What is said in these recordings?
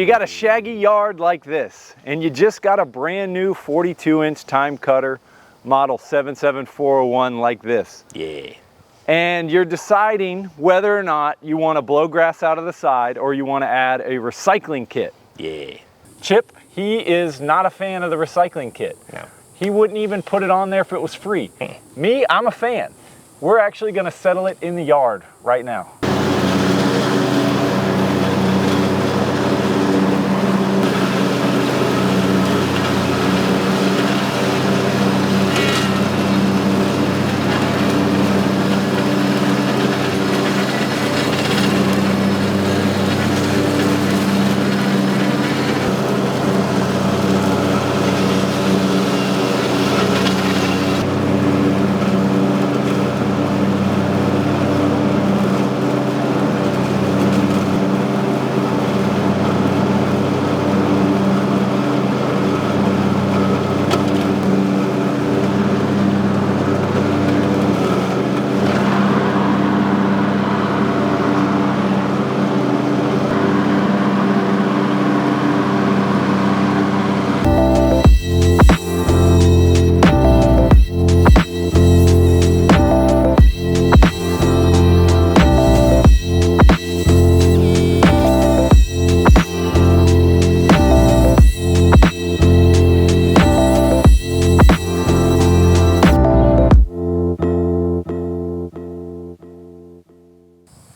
you got a shaggy yard like this, and you just got a brand new 42-inch time cutter model 77401 like this. Yeah. And you're deciding whether or not you want to blow grass out of the side or you want to add a recycling kit. Yeah. Chip, he is not a fan of the recycling kit. No. He wouldn't even put it on there if it was free. Me, I'm a fan. We're actually going to settle it in the yard right now.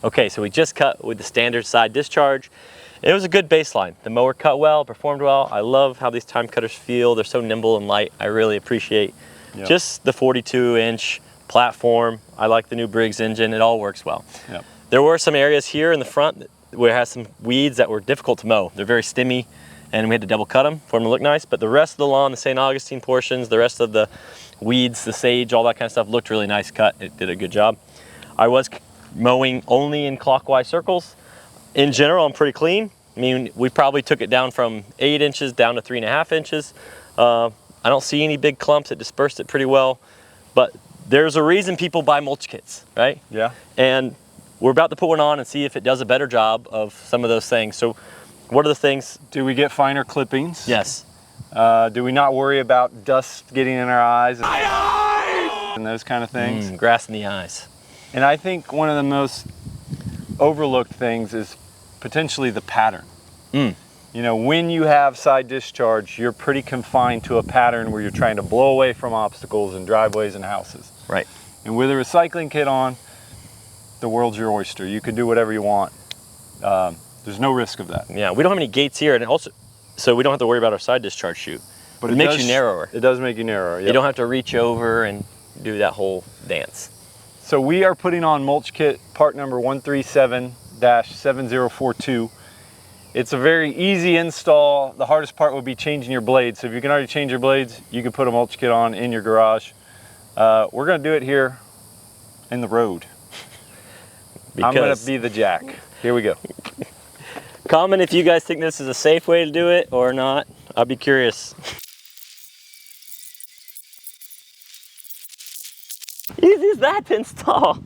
Okay, so we just cut with the standard side discharge. It was a good baseline. The mower cut well, performed well. I love how these time cutters feel. They're so nimble and light. I really appreciate just the 42-inch platform. I like the new Briggs engine. It all works well. Yep. There were some areas here in the front where it has some weeds that were difficult to mow. They're very stemmy, and we had to double cut them for them to look nice. But the rest of the lawn, the St. Augustine portions, the rest of the weeds, the sage, all that kind of stuff looked really nice cut. It did a good job. I was mowing only in clockwise circles. In general, I'm pretty clean. I mean, we probably took it down from 8 inches down to 3.5 inches. I don't see any big clumps. It dispersed it pretty well. But there's a reason people buy mulch kits, right? Yeah. And we're about to put one on and see if it does a better job of some of those things. So what are the things? Do we get finer clippings? Yes. Do we not worry about dust getting in our eyes and those kind of things? Grass in the eyes. And I think one of the most overlooked things is potentially the pattern. You know, when you have side discharge, you're pretty confined to a pattern where you're trying to blow away from obstacles and driveways and houses. Right. And with a recycling kit on, the world's your oyster. You can do whatever you want. There's no risk of that. Yeah, we don't have any gates here, and also, so we don't have to worry about our side discharge chute. But it makes you narrower. It does make you narrower. Yep. You don't have to reach over and do that whole dance. So we are putting on mulch kit part number 137-7042. It's a very easy install. The hardest part would be changing your blades. So if you can already change your blades, you can put a mulch kit on in your garage. We're gonna do it here in the road. I'm gonna be the jack. Here we go. Comment if you guys think this is a safe way to do it or not. I'll be curious. Easy as that to install.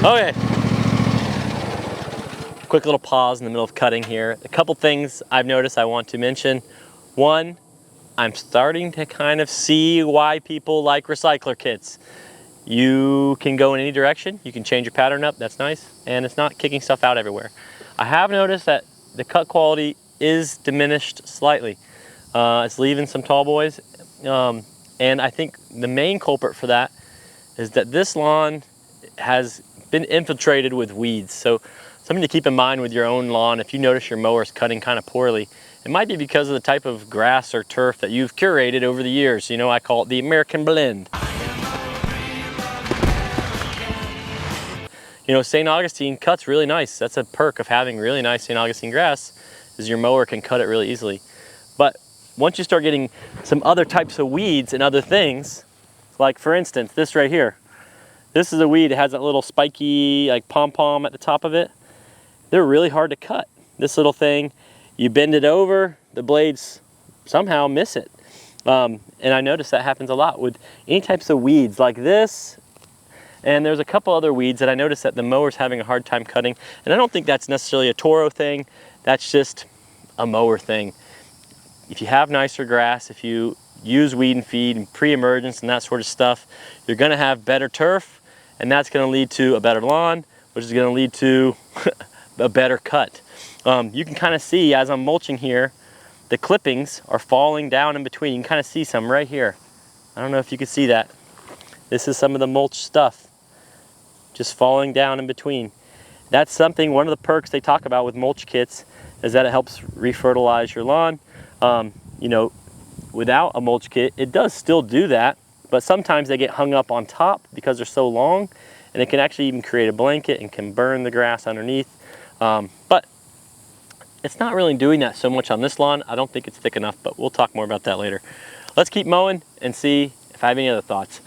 Okay, quick little pause in the middle of cutting here. A couple things I've noticed I want to mention. One, I'm starting to kind of see why people like recycler kits. You can go in any direction, you can change your pattern up, that's nice, and it's not kicking stuff out everywhere. I have noticed that the cut quality is diminished slightly. It's leaving some tall boys, and I think the main culprit for that is that this lawn has been infiltrated with weeds. So something to keep in mind with your own lawn, if you notice your mower is cutting kind of poorly, it might be because of the type of grass or turf that you've curated over the years. You know, I call it the American blend. You know, St. Augustine cuts really nice. That's a perk of having really nice St. Augustine grass. is your mower can cut it really easily. But once you start getting some other types of weeds and other things, like for instance, this right here. This is a weed, it has that little spiky like pom-pom at the top of it. They're really hard to cut. This little thing, you bend it over, the blades somehow miss it. And I notice that happens a lot with any types of weeds like this. And there's a couple other weeds that I noticed that the mower's having a hard time cutting. And I don't think that's necessarily a Toro thing. That's just a mower thing. If you have nicer grass, if you use weed and feed and pre-emergence and that sort of stuff, you're gonna have better turf, and that's gonna lead to a better lawn, which is gonna lead to a better cut. You can kind of see as I'm mulching here, the clippings are falling down in between. You can kind of see some right here. I don't know if you can see that. This is some of the mulch stuff, just falling down in between. That's something, one of the perks they talk about with mulch kits is that it helps refertilize your lawn. You know, without a mulch kit, it does still do that, but sometimes they get hung up on top because they're so long, and it can actually even create a blanket and can burn the grass underneath. But it's not really doing that so much on this lawn. I don't think it's thick enough, but we'll talk more about that later. Let's keep mowing and see if I have any other thoughts.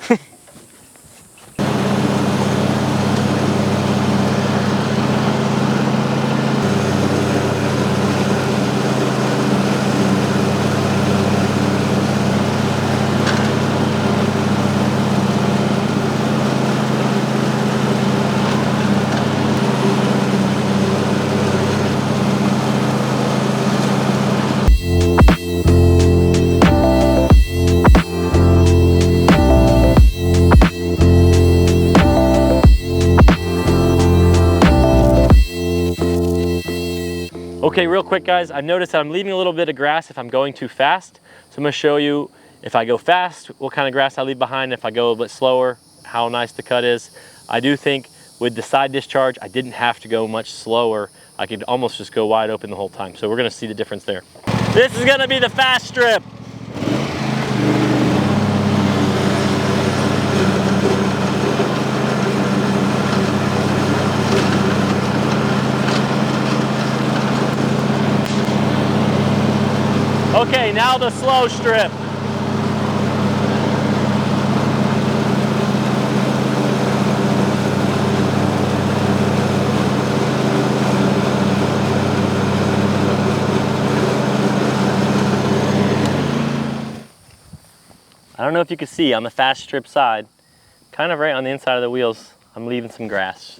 Okay, real quick guys, I've noticed that I'm leaving a little bit of grass if I'm going too fast. So I'm gonna show you if I go fast, what kind of grass I leave behind. If I go a bit slower, how nice the cut is. I do think with the side discharge, I didn't have to go much slower. I could almost just go wide open the whole time. So we're gonna see the difference there. This is gonna be the fast strip. Okay, now the slow strip. I don't know if you can see on the fast strip side, kind of right on the inside of the wheels, I'm leaving some grass.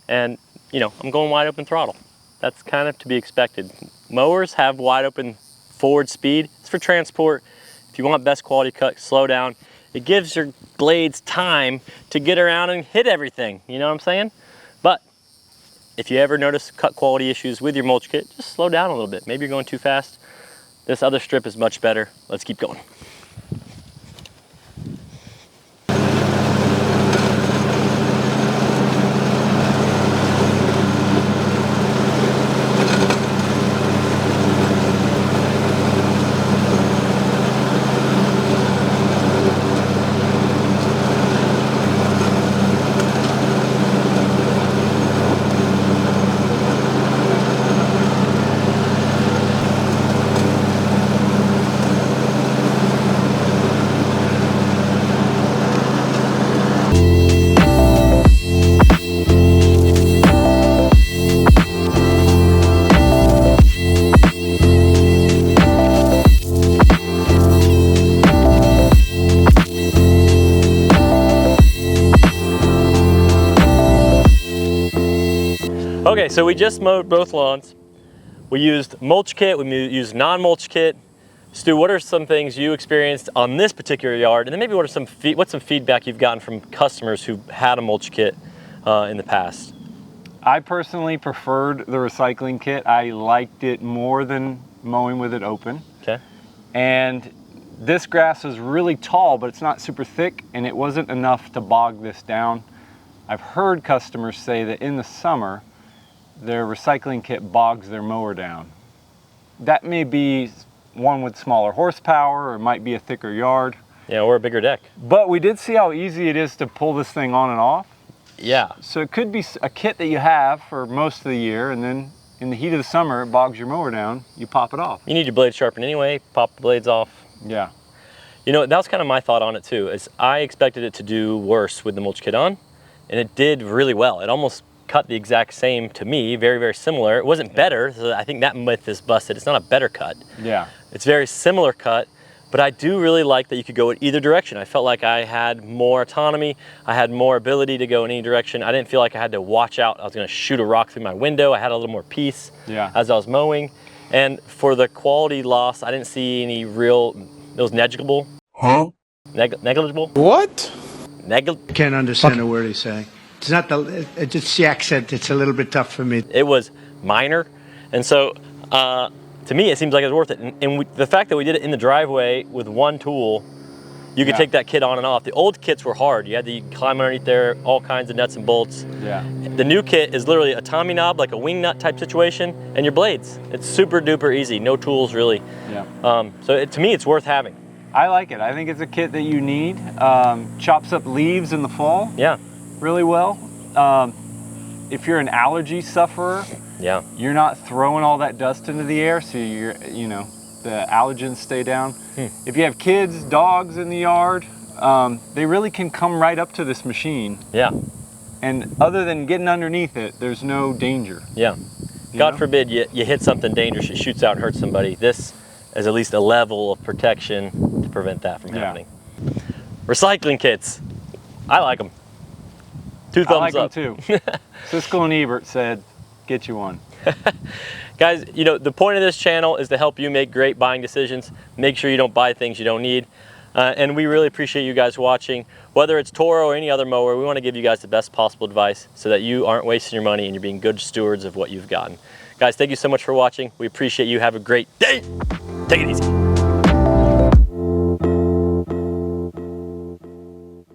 And, you know, I'm going wide open throttle. That's kind of to be expected. Mowers have wide open forward speed. It's for transport. If you want best quality cut, slow down. It gives your blades time to get around and hit everything, you know what I'm saying? But if you ever notice cut quality issues with your mulch kit, just slow down a little bit. Maybe you're going too fast. This other strip is much better. Let's keep going. Okay, so we just mowed both lawns. We used mulch kit, we used non-mulch kit. Stu, what are some things you experienced on this particular yard? And then maybe what's some feedback you've gotten from customers who've had a mulch kit in the past? I personally preferred the recycling kit. I liked it more than mowing with it open. Okay. And this grass was really tall, but it's not super thick, and it wasn't enough to bog this down. I've heard customers say that in the summer, their recycling kit bogs their mower down. That may be one with smaller horsepower, or it might be a thicker yard. Yeah, or a bigger deck. But we did see how easy it is to pull this thing on and off. Yeah. So it could be a kit that you have for most of the year, and then in the heat of the summer, it bogs your mower down, you pop it off. You need your blade sharpened anyway, pop the blades off. Yeah. You know, that was kind of my thought on it too, is I expected it to do worse with the mulch kit on, and it did really well. It almost cut the exact same to me, very, very similar. It wasn't better, so I think that myth is busted. It's not a better cut. Yeah. It's very similar cut, but I do really like that you could go in either direction. I felt like I had more autonomy. I had more ability to go in any direction. I didn't feel like I had to watch out. I was gonna shoot a rock through my window. I had a little more peace as I was mowing. And for the quality loss, I didn't see any real, it was negligible. Huh? Negligible? What? I can't understand a word he's saying. It's not it's the accent. It's a little bit tough for me. It was minor. And so, to me, it seems like it was worth it. And the fact that we did it in the driveway with one tool, you could take that kit on and off. The old kits were hard. You had to climb underneath there, all kinds of nuts and bolts. Yeah. The new kit is literally a Tommy knob, like a wing nut type situation, and your blades. It's super duper easy, no tools really. Yeah. So to me, it's worth having. I like it. I think it's a kit that you need. Chops up leaves in the fall. Yeah. Really well. If you're an allergy sufferer, you're not throwing all that dust into the air, so the allergens stay down. If you have kids, dogs in the yard, they really can come right up to this machine. Yeah. And other than getting underneath it, there's no danger. Yeah. God forbid you hit something dangerous, it shoots out and hurts somebody. This is at least a level of protection to prevent that from happening. Recycling kits. I like them. 2 thumbs up. I like them too. Siskel and Ebert said, get you one. Guys, you know, the point of this channel is to help you make great buying decisions. Make sure you don't buy things you don't need. And we really appreciate you guys watching. Whether it's Toro or any other mower, we want to give you guys the best possible advice so that you aren't wasting your money and you're being good stewards of what you've gotten. Guys, thank you so much for watching. We appreciate you. Have a great day. Take it easy.